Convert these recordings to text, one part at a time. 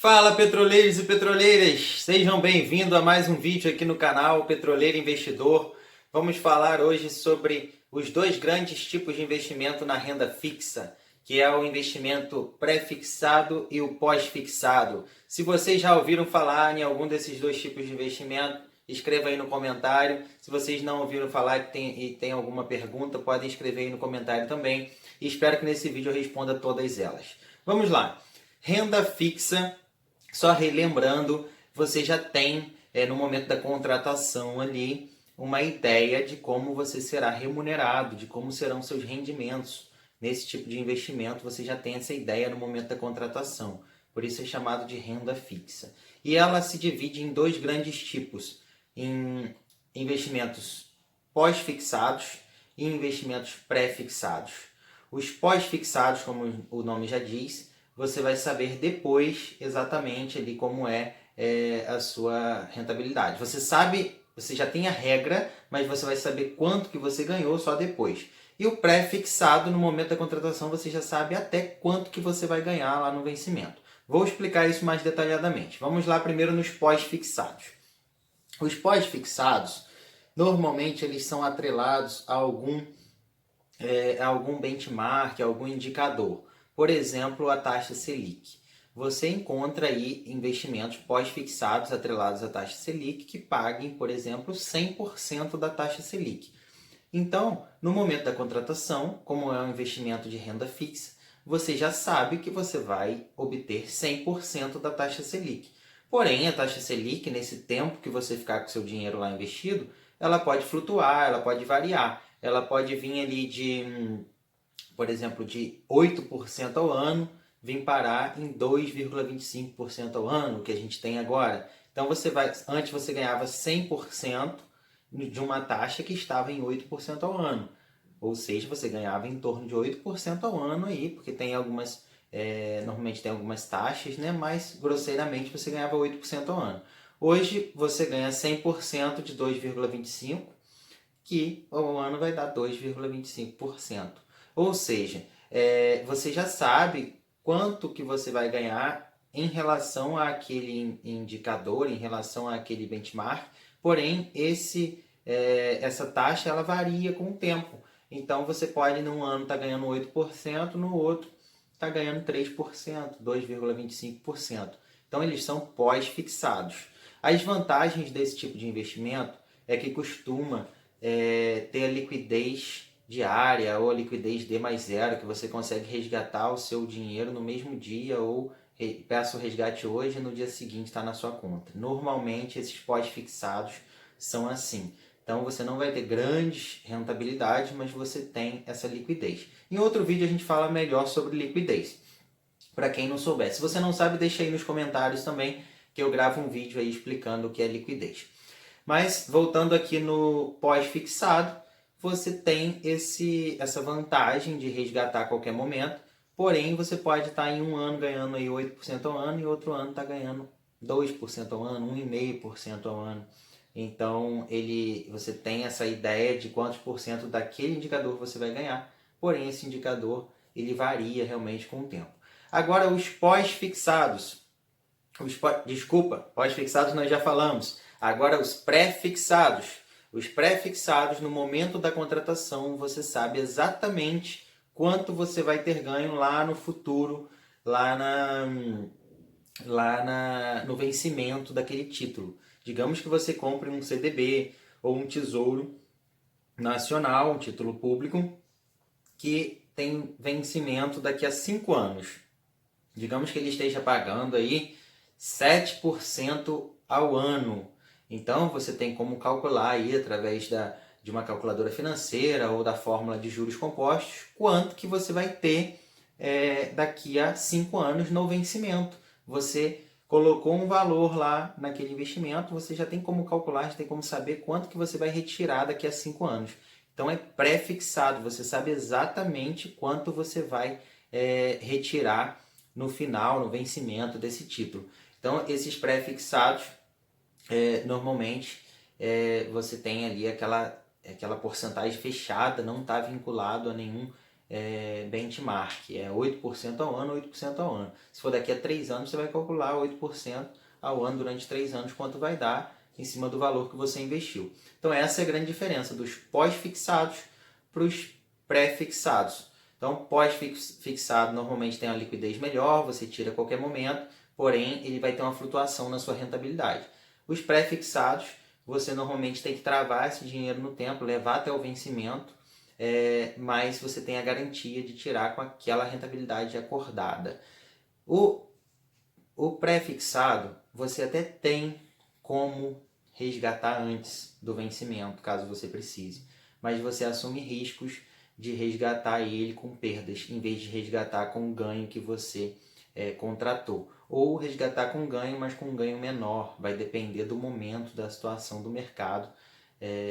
Fala, petroleiros e petroleiras! Sejam bem-vindos a mais um vídeo aqui no canal Petroleiro Investidor. Vamos falar hoje sobre os dois grandes tipos de investimento na renda fixa, que é o investimento pré-fixado e o pós-fixado. Se vocês já ouviram falar em algum desses dois tipos de investimento, escreva aí no comentário. Se vocês não ouviram falar e tem alguma pergunta, podem escrever aí no comentário também. E espero que nesse vídeo eu responda todas elas. Vamos lá! Renda fixa. Só relembrando, você já tem, no momento da contratação ali, uma ideia de como você será remunerado, de como serão seus rendimentos. Nesse tipo de investimento, você já tem essa ideia no momento da contratação. Por isso é chamado de renda fixa. E ela se divide em dois grandes tipos: em investimentos pós-fixados e investimentos pré-fixados. Os pós-fixados, como o nome já diz, você vai saber depois exatamente ali como é a sua rentabilidade. Você sabe, você já tem a regra, mas você vai saber quanto que você ganhou só depois. E o pré-fixado, no momento da contratação, você já sabe até quanto que você vai ganhar lá no vencimento. Vou explicar isso mais detalhadamente. Vamos lá primeiro nos pós-fixados. Os pós-fixados, normalmente eles são atrelados a algum benchmark, algum indicador. Por exemplo, a taxa Selic. Você encontra aí investimentos pós-fixados atrelados à taxa Selic que paguem, por exemplo, 100% da taxa Selic. Então, no momento da contratação, como é um investimento de renda fixa, você já sabe que você vai obter 100% da taxa Selic. Porém, a taxa Selic, nesse tempo que você ficar com seu dinheiro lá investido, ela pode flutuar, ela pode variar. Ela pode vir ali por exemplo, de 8% ao ano, vir parar em 2,25% ao ano, que a gente tem agora. Então, antes você ganhava 100% de uma taxa que estava em 8% ao ano. Ou seja, você ganhava em torno de 8% ao ano aí, porque tem normalmente tem algumas taxas, né? Mas grosseiramente você ganhava 8% ao ano. Hoje você ganha 100% de 2,25%, que ao ano vai dar 2,25%. Ou seja, você já sabe quanto que você vai ganhar em relação àquele indicador, em relação àquele benchmark, porém essa taxa ela varia com o tempo. Então você pode num ano estar ganhando 8%, no outro está ganhando 3%, 2,25%. Então eles são pós-fixados. As vantagens desse tipo de investimento é que costuma ter a liquidez diária ou a liquidez D mais zero, que você consegue resgatar o seu dinheiro no mesmo dia ou peça o resgate hoje e no dia seguinte está na sua conta. Normalmente esses pós-fixados são assim. Então você não vai ter grandes rentabilidades, mas você tem essa liquidez. Em outro vídeo a gente fala melhor sobre liquidez. Para quem não souber. Se você não sabe, deixa aí nos comentários também, que eu gravo um vídeo aí explicando o que é liquidez. Mas voltando aqui no pós-fixado, você tem essa vantagem de resgatar a qualquer momento, porém você pode estar em um ano ganhando aí 8% ao ano e outro ano está ganhando 2% ao ano, 1,5% ao ano. Então você tem essa ideia de quantos por cento daquele indicador você vai ganhar, porém esse indicador ele varia realmente com o tempo. Agora os pós-fixados, pós-fixados nós já falamos. Agora os pré-fixados. Os pré-fixados, no momento da contratação, você sabe exatamente quanto você vai ter ganho lá no futuro, no vencimento daquele título. Digamos que você compre um CDB ou um tesouro nacional, um título público, que tem vencimento daqui a 5 anos. Digamos que ele esteja pagando aí 7% ao ano. Então você tem como calcular aí através de uma calculadora financeira ou da fórmula de juros compostos quanto que você vai ter daqui a 5 anos no vencimento. Você colocou um valor lá naquele investimento, você já tem como calcular, já tem como saber quanto que você vai retirar daqui a 5 anos. Então é pré-fixado, você sabe exatamente quanto você vai retirar no final, no vencimento desse título. Então, esses pré-fixados, normalmente, você tem ali aquela porcentagem fechada, não está vinculado a nenhum benchmark, é 8% ao ano, 8% ao ano. Se for daqui a 3 anos, você vai calcular 8% ao ano durante 3 anos, quanto vai dar em cima do valor que você investiu. Então essa é a grande diferença dos pós-fixados para os pré-fixados. Então pós-fixado normalmente tem uma liquidez melhor, você tira a qualquer momento, porém ele vai ter uma flutuação na sua rentabilidade. Os pré-fixados, você normalmente tem que travar esse dinheiro no tempo, levar até o vencimento, mas você tem a garantia de tirar com aquela rentabilidade acordada. O pré-fixado, você até tem como resgatar antes do vencimento, caso você precise, mas você assume riscos de resgatar ele com perdas, em vez de resgatar com o ganho que você contratou. Ou resgatar com ganho, mas com um ganho menor, vai depender do momento, da situação do mercado.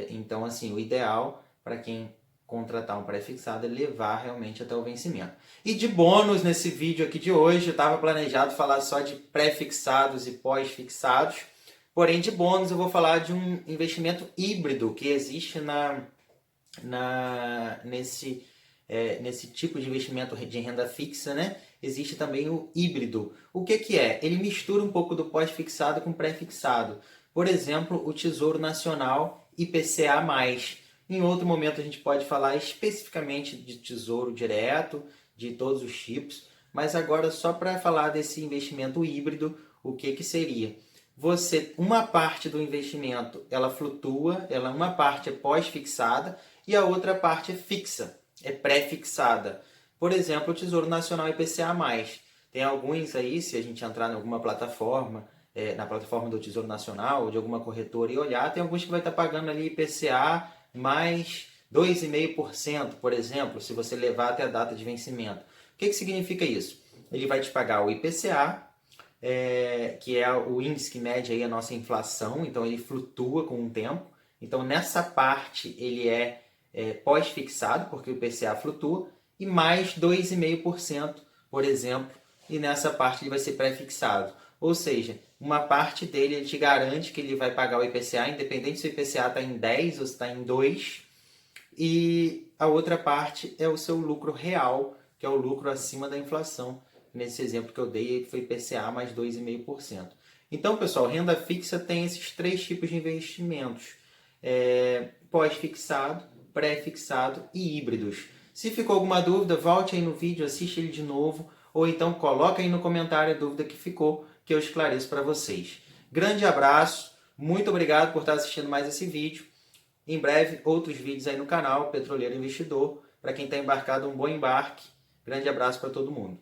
Então, assim, o ideal para quem contratar um pré-fixado é levar realmente até o vencimento. E de bônus nesse vídeo aqui de hoje, eu estava planejado falar só de pré-fixados e pós-fixados, porém de bônus eu vou falar de um investimento híbrido que existe nesse tipo de investimento de renda fixa, né? Existe também o híbrido. O que é? Ele mistura um pouco do pós-fixado com pré-fixado. Por exemplo, o Tesouro Nacional IPCA+. Em outro momento a gente pode falar especificamente de tesouro direto, de todos os tipos, mas agora só para falar desse investimento híbrido, o que seria? Uma parte do investimento ela flutua, uma parte é pós-fixada e a outra parte é fixa, é pré-fixada. Por exemplo, o Tesouro Nacional IPCA+. Tem alguns aí, se a gente entrar em alguma plataforma, na plataforma do Tesouro Nacional ou de alguma corretora e olhar, tem alguns que vai estar pagando ali IPCA mais 2,5%, por exemplo, se você levar até a data de vencimento. O que significa isso? Ele vai te pagar o IPCA, que é o índice que mede aí a nossa inflação, então ele flutua com o tempo. Então nessa parte ele é pós-fixado, porque o IPCA flutua, e mais 2,5%, por exemplo, e nessa parte ele vai ser pré-fixado. Ou seja, uma parte dele ele te garante que ele vai pagar o IPCA, independente se o IPCA está em 10 ou se está em 2, e a outra parte é o seu lucro real, que é o lucro acima da inflação. Nesse exemplo que eu dei, foi IPCA mais 2,5%. Então, pessoal, renda fixa tem esses 3 tipos de investimentos: pós-fixado, pré-fixado e híbridos. Se ficou alguma dúvida, volte aí no vídeo, assiste ele de novo, ou então coloca aí no comentário a dúvida que ficou, que eu esclareço para vocês. Grande abraço, muito obrigado por estar assistindo mais esse vídeo. Em breve, outros vídeos aí no canal Petroleiro Investidor. Para quem está embarcado, um bom embarque. Grande abraço para todo mundo.